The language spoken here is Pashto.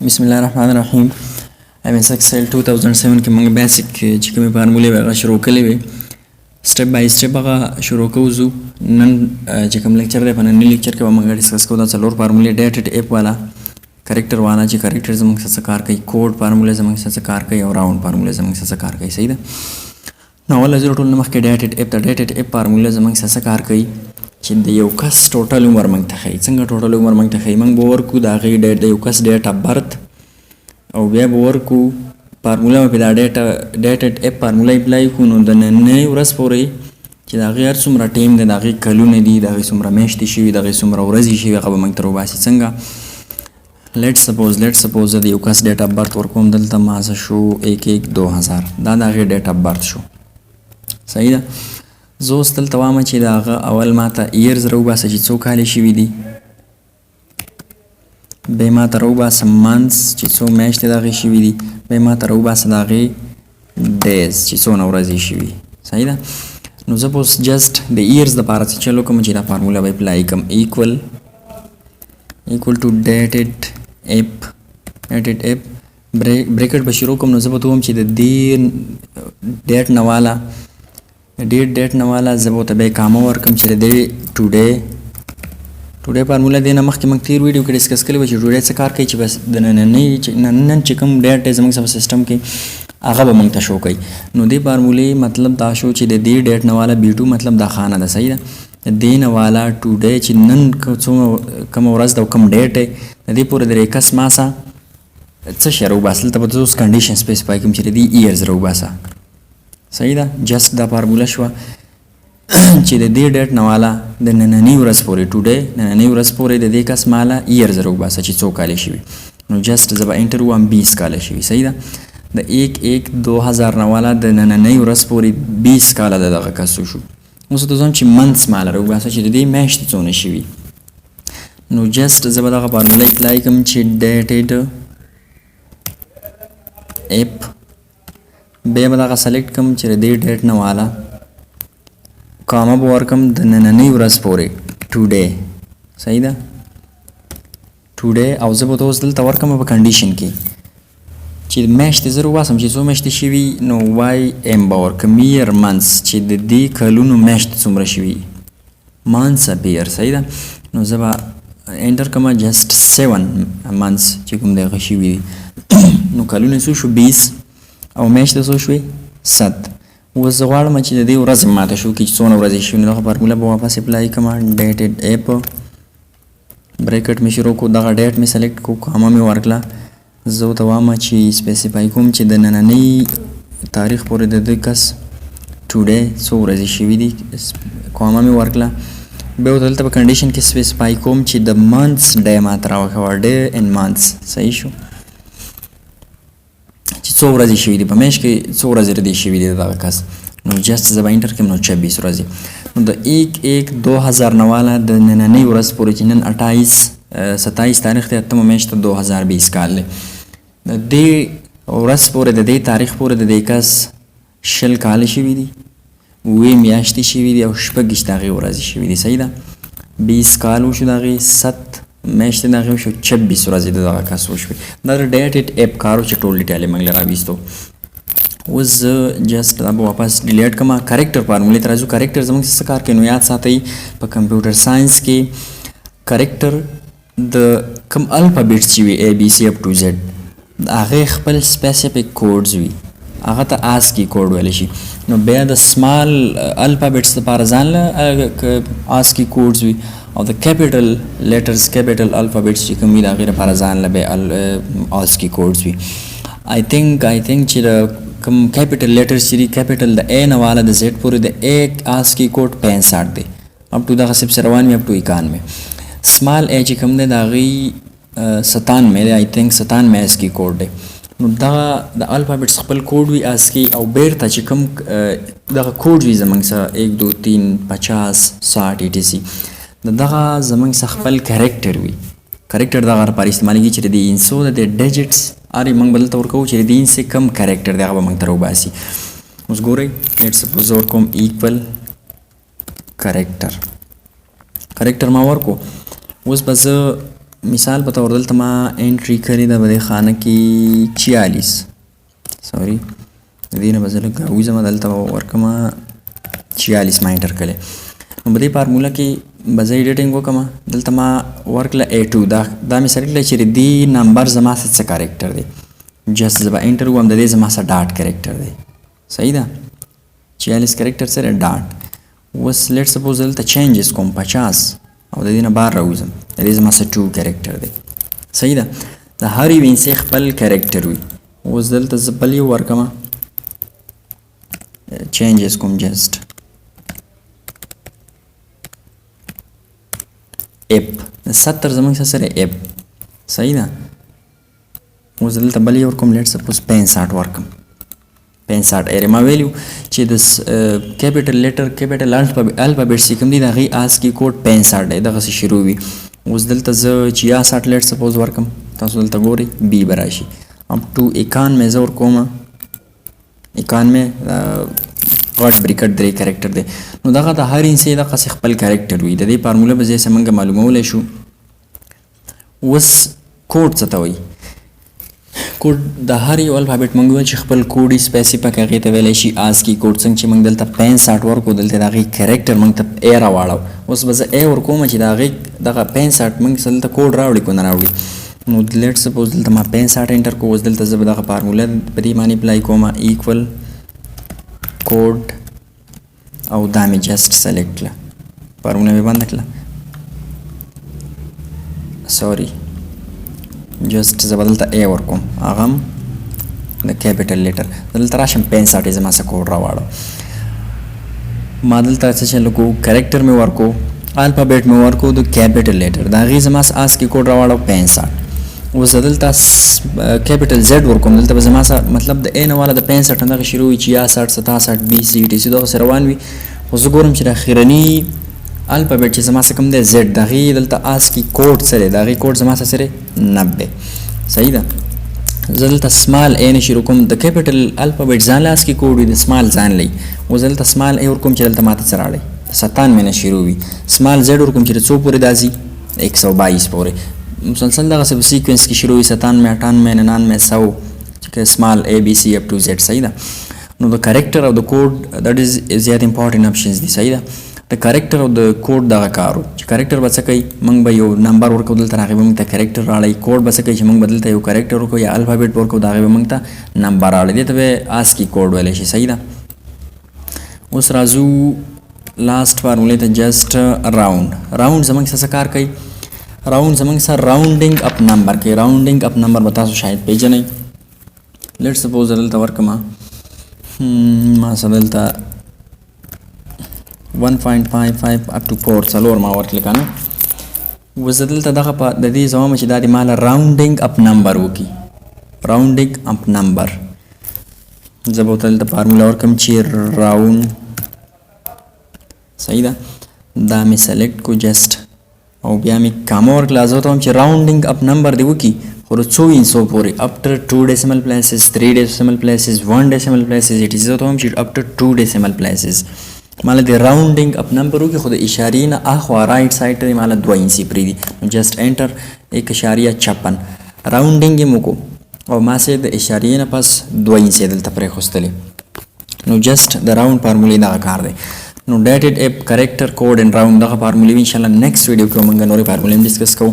بسم الله الرحمن الرحیم. MS Excel 2007 کې موږ بیسیک چې کومې فارمولې وې هغه شروع کړې وې. سټپ بای سټپ هغه شروع کوو. نن چې کوم لیکچر دی په ننني لیکچر کې به موږ ډسکس کوو دا څلور فارمولې ډیټډ اپ والا، کریکټر والا چې کریکټر زموږ څه کار کوي، کوډ فارموله زموږ څه کار کوي او راوند فارموله زموږ څه کار کوي. صحیح ده. نو اول زه ټول مخکې ډیټډ اپ د ډیټډ اپ فارموله زموږ څه کار کوي چې د یو کس ټوټل عمر موږ ته ښیي. څنګه ټوټل عمر موږ ته ښیي؟ موږ به ورکو د هغې د یو کس ډیټ اف برث او بیا به ورکو فارموله به دا ډیټډ اپ فارموله اپلای کړو. نو د نننۍ ورځ پورې چې د هغې هر څومره ټایم دی، د هغې کلونه دي، د هغې څومره میاشتې شوي، د هغې څومره ورځې شوي، هغه به موږ ته راوباسي. څنګه؟ لیټ سپوز زه د یو کس ډیټ اف برث ورکوم. دلته مازه شو 1/1/2000، دا د هغې ډیټ اف برث شو. صحیح ده. زه اوس دلته وایم چې د هغه اول ماته ایرز راوباسه چې څو کالې شوي دي، بیا ماته راوباسه منثس چې څو میاشتې د هغې شوي دي، بیا ماته راوباسه د هغې ډیز چې څونه ورځې شوي. صحیح ده. نو زه به اوس جسټ د ایرز دپاره څه چل وکړم چې دا فارموله به اپلای کړم. equal to dated app بریکټ به شروع کوم. نو زه به ته ووایم چې د دې ډیټ نه والا زه به ورته بیا کامه ورکړم چې د دې ټوډے فارموله دې نه مخکې موږ تېر ویډیو کې ډسکس کړی وه چې ټوډے څه کار کوي، چې بس د نن چې کوم ډیټ دی زموږ په سیسټم کې هغه به موږ ته شو کوي. نو دې فارمولې مطلب دا شو چې د دې ډیټ نه والا B2 مطلب دا خانه ده. صحیح ده. د دې نه والا ټوډے چې نن کومه ورځ ده او کوم ډیټ دی، د دې پورې د دې کس ماسه څه شی راوباسه. دلته به زه اوس کنډیشن سپیسیفای کوم چې د دې ایرز راوباسه. صحیح ده. جسټ دا فارموله شوه چې د دې ډیټ نه والا د نننۍ ورځ پورې ټوډے نننۍ ورځ پورې د دې کس ماله ایرز راوباسه چې څو کالې شوي. نو جسټ زه به انټر ووایم 20 کاله شوي. صحیح ده. د 1/1/2000 نه والا د نننۍ ورځ پورې 20 کاله د دغه کس شو. اوس ته زم چې منثس ماله راوباسه چې د دې میاشتې څونه شوي. نو جسټ زه به دغه فارموله اپلای کوم چې ډیټډ اپ، بیا به دغه سلیکټ کوم چې د دې ډیټ نه والا کامه به ورکم د نننۍ ورځ پورې ټوډے. صحیح ده. ټوډے او زه به ته اوس دلته ورکم په کنډیشن کې چې میاشتې زه راوباسم چې څو میاشتې شوي. نو واي ام به ورکم ییر منثس چې د دې کلونو میاشتې څومره شوي، منثس اپ ییر. صحیح ده. نو زه به انټر کوم جسټ 7 منثس چې کوم دی هغه شوي دي. نو کلونه څو شو 20 او میاشتې څو شوې 7. اوس زه غواړم چې د دې ورځې ماته شو کې چې څونه ورځې شوي. نو دغه فارموله به واپس اپلای کوم. ډیټډ اپ بریکټ مې شروع کړو، دغه ډیټ مې سلیکټ کړو، کامه مې ورکړه. زه ورته وایم چې سپیسیفای کوم چې د نننۍ تاریخ پورې د دې کس ټوډے څو ورځې شوي دي، کامه مې ورکړه. بیا ورته دلته په کنډیشن کې سپیسیفای کوم چې د منثس ډے ماته راوښوه، ډے ان منثس. صحیح شو. چې څو ورځې شوي دي، په میاشت کې څو ورځې ردې شوي دي د دغه کس. نو جسټ زه به انټر کړم. نو 26 ورځې. نو د 1/1/2000 نه والا د نننۍ ورځ پورې چې نن 27 تاریخ دی، 8مه میاشت 2020 کال دی، د دې ورځ پورې د دې تاریخ پورې د دې کس 20 کاله شوي دي، 7 میاشتې شوي دي او 26 د هغې ورځې شوي دي. صحیح ده. 20 کال وشو د هغې، 7 میاشتې د هغې وشو، 26 ورځې د دغه کس وشوې. دا د ډیټډ اپ کار و چې ټول ډیټیل یې موږ له راویستو. اوس زه جسټ دا به واپس ډیلیټ کړم. کریکټر فارمولې ته راځو. کریکټر زموږ څه کار کوي؟ نو یاد ساتئ په کمپیوټر ساینس کې کریکټر د کوم الفابیټس چې وي ABC up to Z د هغې خپل سپیسیفیک کوډز وي، هغه ته ASCII کوډ ویلی شي. نو بیا د سمال الفابیټس لپاره ځانله ASCII کوډز وي او د کیپیټل لیټرز کیپیټل الفابیټس چې کوم وي د هغې لپاره ځانله بیا ASCII کوډز وي. آی تھنک چې د کوم کیپیټل لیټرز چې دي، کیپیټل د A نه والا د Z پورې د A ASCII کوډ 65 دی، اپ ټو دغه صرف 93 اپ ټو 91. سمال A چې کوم دی د هغې 97 دی، آی تھنک 97 ASCII کوډ دی. نو دغه د الفابیټس خپل کوډ وي ASCII، او بیرته چې کوم دغه کوډ وي زموږ څخه 1 2 3 50 60 etc دغه زموږ څخه خپل کریکټر وي. کریکټر دغه لپاره استعمالیږي چې د انسو د ډیجټس ارې موږ به دلته ورکوو چې د انسې کم کریکټر دی هغه به موږ ته راوباسي. اوس ګورئ لیټ سپوز زه ورکوم ایکول کریکټر ما ورکو. اوس به زه مثال په تور دلته ما انټری کړې ده په دې خانه کې 46 سوري د دې نه به زه لږ راوځم دلته به ورکړم 46 ما انټر کړی نو په دې فارموله کې به زه ایډیټینګ وکړم دلته ما ورکړله A2 دا مې سره کړله چې د دې نمبر زما څه کریکټر دی جست زه به انټر ووایم د دې زما څه ډاټ کریکټر دی صحیح ده 46 کریکټر سره ډاټ اوس لیټ سپوز دلته چینجز کوم 50 او د دې نه بار راوځم د دې زما څه 2 کریکټر دی صحیح ده د هر یو انسې خپل کریکټر وي اوس دلته زه بل یو ورکړم چینجز کوم جست اپ 70 زمونږ سره اپ صحیح ده اوس دلته بل یو ورکوم لیټ سپوز 65 ورکم 65 ایره ما ویلو چې د کیپیټل لیټر کیپیټل الفابیټ چې کوم دي د هغې آسکي کوډ 65 دی دغسې شروع وي اوس دلته زه 66 لیټ سپوز ورکم تاسو دلته ګورئ بي به راشي اپ ټو 91 زه ورکوم 91 غټ بریکټ 3 کریکټر دی نو دغه د هر انسې دغسې خپل کریکټر وي د دې فارموله به ځای څه موږ معلومولی شو اوس کوډ څه ته وایي کوډ د هر یو الفابیټ موږ وویل چې خپل کوډ یې سپیسیفک هغې ته ویلی شي آسکي کوډ څنګه چې موږ دلته 65 ورکو دلته د هغې کریکټر موږ ته A راواړو اوس به زه A ورکوم چې د هغې دغه 65 موږ څه دلته کوډ راوړي که نه راوړي نو لیټ سپوز دلته ما 65 انټر کو اوس دلته زه به دغه فارموله په دې باندې اپلای کوم ایکول کوډ او دا مې جست سلیکټ کړه فارموله مې بنده کړه سوري جست زه به دلته A ورکوم هغه هم د کیپیټل لیټر دلته راشم 65 یې زما څه کوډ راواړو ما دلته څه چل وکړو کریکټر مې ورکو الفابیټ مې ورکو د کیپیټل لیټر د هغې زما آسکي کوډ راواړو 65 اوس زه دلته کیپیټل زیډ ورکوم دلته به زما مطلب د A نه والا د 65 نه دغه شروع وي 66 67 BC TC دغسې روان وي خو زه ګورم چې د اخرني الفابیټ چې زما څه کوم دی زیډ د هغې دلته آسکي کوډ څه دی د هغې کوډ زما څه سره 90 صحیح ده زه دلته سمال A نه شروع کوم د کیپیټل الفابیټ ځان له آسکي کوډ وي د سمال ځان له اوس دلته سمال A ورکوم چې دلته ماته څه راړی 97 نه شروع وي سمال زیډ ورکوم چې د څو پورې دا ځي 122 پورې مسلسل دغسې په سیکوینس کې شروع وي 97 98 99 100 چې سمال A B C up to Z صحیح ده نو د کریکټر او د کوډ دیټ از زیات امپورټنټ اپشنز دي صحیح ده د کریکټر او د کوډ دغه کارو چې کریکټر به څه کوي موږ به یو نمبر ورکو دلته هغې به موږ ته کریکټر راړی کوډ به څه کوي چې موږ به دلته یو کریکټر ورکو یا الفابیټ ورکو د هغې به موږ ته نمبر راړی دې ته به آسکي کوډ ویلی شي صحیح ده اوس راځو لاست فارمولې ته جست راوند زموږ څه کار کوي راوند زموږ سره راوندینګ اپ نمبر کوي راوندینګ اپ نمبر به تاسو شاید پیژنئ لیټ سپوز دلته ورکړم ما څه دلته 1.55 up to 4 څلور ما ورکړل که نه اوس زه دلته دغه په د دې زما چې دا د ما له راوندینګ اپ نمبر وکړي راوندینګ اپ نمبر زه به ورته دلته فارموله ورکړم چې راوند صحیح ده دا مې سلیکټ کو جست او بیا مې کامه ورکړله زه ورته وایم چې راوندینګ اپ نمبر دې وکړي خو د څو انسو پورې اپټر 2 ډیسیمل پلیسز 3 ډیسیمل پلیسز 1 ډیسیمل پلیسز اټ زه ورته وایم چې اپټر 2 ډیسیمل پلیسز مالا د راوندینګ اپ نمبر وکړي خو د اشارې نه اخوا رایټ سایډ ته مالا 2 انسي پرېږدي نو جست انټر 1.56 راوندینګ یې مو وکړو او ما سې د اشارې نه پس 2 انسي دلته پرېښوستلې نو جست د راوند فارمولې دغه کار دی نو ډیټډ اپ کریکټر کوډ اینډ راوند دغه فارمولې ان شاء الله نیکسټ ویډیو کې موږ نورې فارمولې هم ډسکس کوو